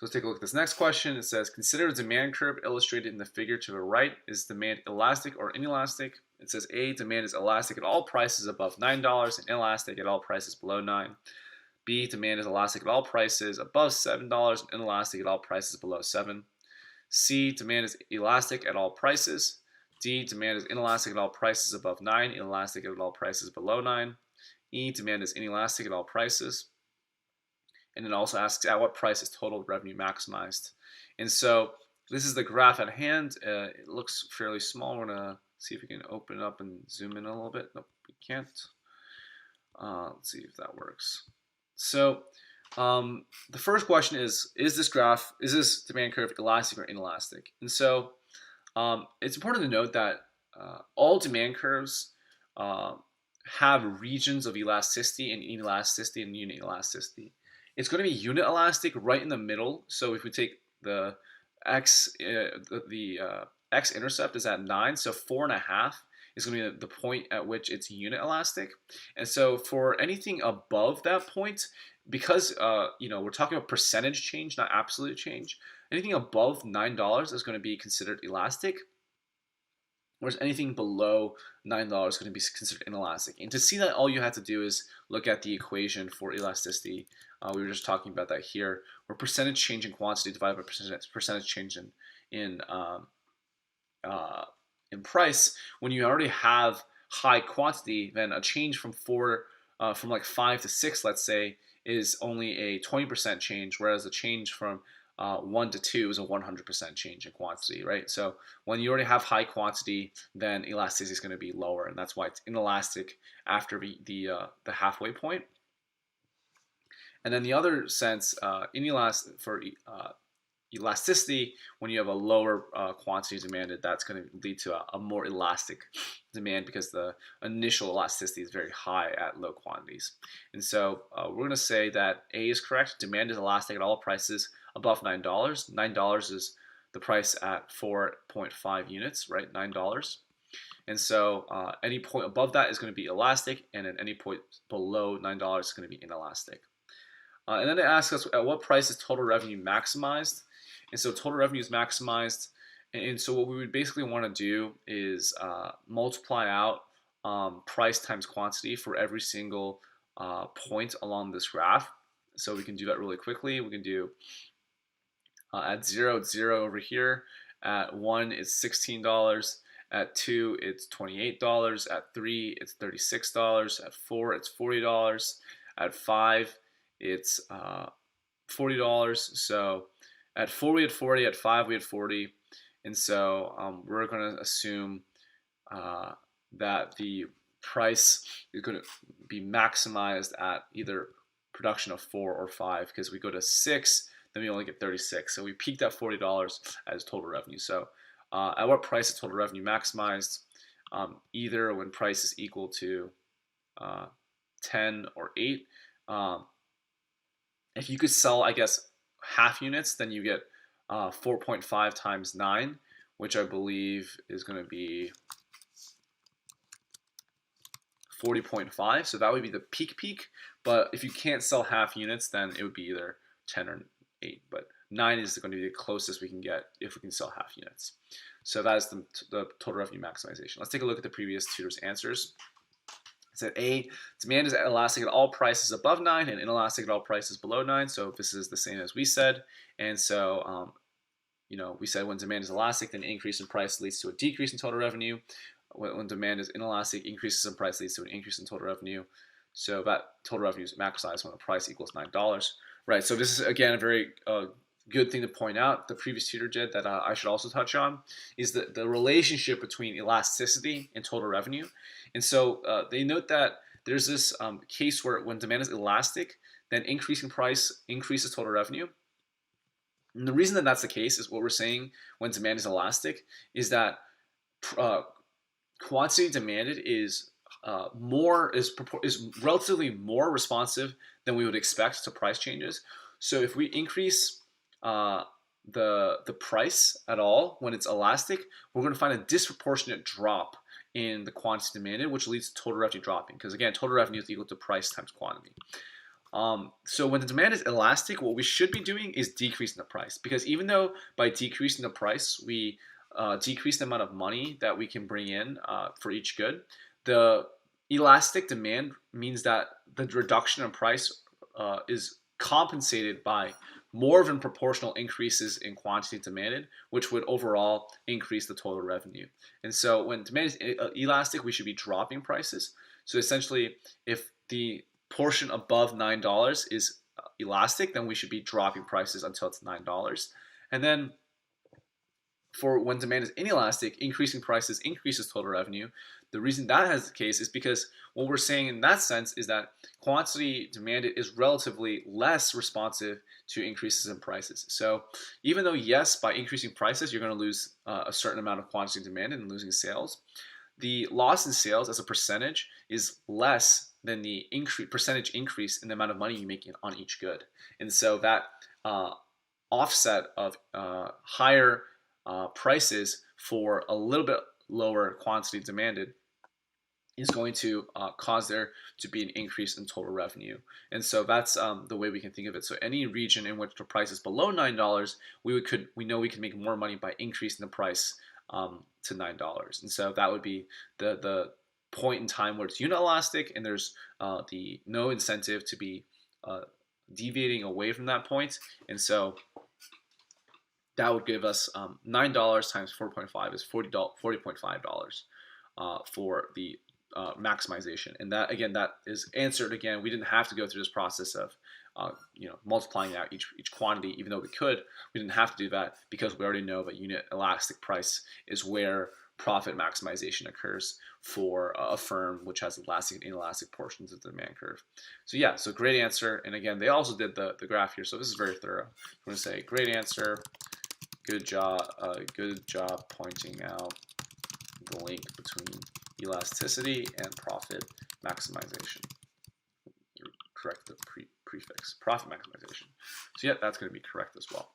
So let's take a look at this next question. It says, consider a demand curve illustrated in the figure to the right. Is demand elastic or inelastic? It says A, demand is elastic at all prices above $9 and inelastic at all prices below $9. B, demand is elastic at all prices above $7 and inelastic at all prices below $7. C, demand is elastic at all prices. D, demand is inelastic at all prices above 9, inelastic at all prices below 9. E, demand is inelastic at all prices. And it also asks at what price is total revenue maximized. And so this is the graph at hand. It looks fairly small. We're going to see if we can open it up and zoom in a little bit. Nope, we can't. Let's see if that works. So the first question is this demand curve elastic or inelastic? And so it's important to note that all demand curves have regions of elasticity and inelasticity and unit elasticity. It's going to be unit elastic right in the middle. So if we take the x-intercept is at 9, so 4.5 is going to be the point at which it's unit elastic. And so for anything above that point, because we're talking about percentage change, not absolute change, anything above $9 is going to be considered elastic, whereas anything below $9 is going to be considered inelastic. And to see that, all you have to do is look at the equation for elasticity. We were just talking about that here, where percentage change in quantity divided by percentage change in price. When you already have high quantity, then a change from like 5 to 6, let's say, is only a 20% change, whereas a change from 1 to 2 is a 100% change in quantity, right? So when you already have high quantity, then elasticity is going to be lower, and that's why it's inelastic after the halfway point. And then the other sense, elasticity, when you have a lower quantity demanded, that's going to lead to a more elastic demand because the initial elasticity is very high at low quantities. And so we're going to say that A is correct. Demand is elastic at all prices above $9. $9 is the price at 4.5 units, right? $9. And so any point above that is going to be elastic, and at any point below $9 is going to be inelastic. And then it asks us at what price is total revenue maximized. And so total revenue is maximized. And so what we would basically want to do is multiply out price times quantity for every single point along this graph. So we can do that really quickly. We can do at 0, it's 0 over here. At 1, it's $16. At 2, it's $28. At 3, it's $36. At 4, it's $40. At 5, it's $40. So at 4 we had 40, at 5 we had 40, and so we're going to assume that the price is going to be maximized at either production of 4 or 5, because we go to 6, then we only get 36. So we peaked at $40 as total revenue. So at what price is total revenue maximized? Either when price is equal to 10 or 8. If you could sell, I guess, half units, then you get 4.5 times 9, which I believe is going to be 40.5. So that would be the peak. But if you can't sell half units, then it would be either 10 or 8. But 9 is going to be the closest we can get if we can sell half units. So that is the total revenue maximization. Let's take a look at the previous tutor's answers. It said A, demand is elastic at all prices above 9 and inelastic at all prices below 9. So this is the same as we said. And so, we said when demand is elastic, then increase in price leads to a decrease in total revenue. When demand is inelastic, increases in price leads to an increase in total revenue. So that total revenue is maximized when the price equals $9. Right, so this is, again, a very good thing to point out. The previous tutor did that I should also touch on is the relationship between elasticity and total revenue. And so they note that there's this case where when demand is elastic, then increasing price increases total revenue. And the reason that that's the case is what we're saying when demand is elastic is that quantity demanded is relatively more responsive than we would expect to price changes. So if we increase the price at all when it's elastic, we're going to find a disproportionate drop in the quantity demanded, which leads to total revenue dropping. Because again, total revenue is equal to price times quantity. So when the demand is elastic, what we should be doing is decreasing the price, because even though by decreasing the price we decrease the amount of money that we can bring in for each good, the elastic demand means that the reduction in price is compensated by more than proportional increases in quantity demanded, which would overall increase the total revenue. And so when demand is elastic, we should be dropping prices. So essentially, if the portion above $9 is elastic, then we should be dropping prices until it's $9. And then for when demand is inelastic, increasing prices increases total revenue. The reason that has the case is because what we're saying in that sense is that quantity demanded is relatively less responsive to increases in prices. So even though, yes, by increasing prices, you're going to lose a certain amount of quantity demanded and losing sales, the loss in sales as a percentage is less than the percentage increase in the amount of money you make on each good. And so that uh, offset of higher prices for a little bit lower quantity demanded is going to cause there to be an increase in total revenue. And so that's the way we can think of it. So any region in which the price is below $9, we know we can make more money by increasing the price to $9. And so that would be the point in time where it's unit elastic, and there's the no incentive to be deviating away from that point. And so that would give us $9 times 4.5 is $40.5 for the maximization. And that, again, that is answered. Again, we didn't have to go through this process of multiplying out each quantity, even though we could. We didn't have to do that because we already know that unit elastic price is where profit maximization occurs for a firm which has elastic and inelastic portions of the demand curve. So yeah, so great answer. And again, they also did the graph here, so this is very thorough. I'm going to say great answer. Good job pointing out the link between elasticity and profit maximization. Correct the prefix, profit maximization. So yeah, that's going to be correct as well.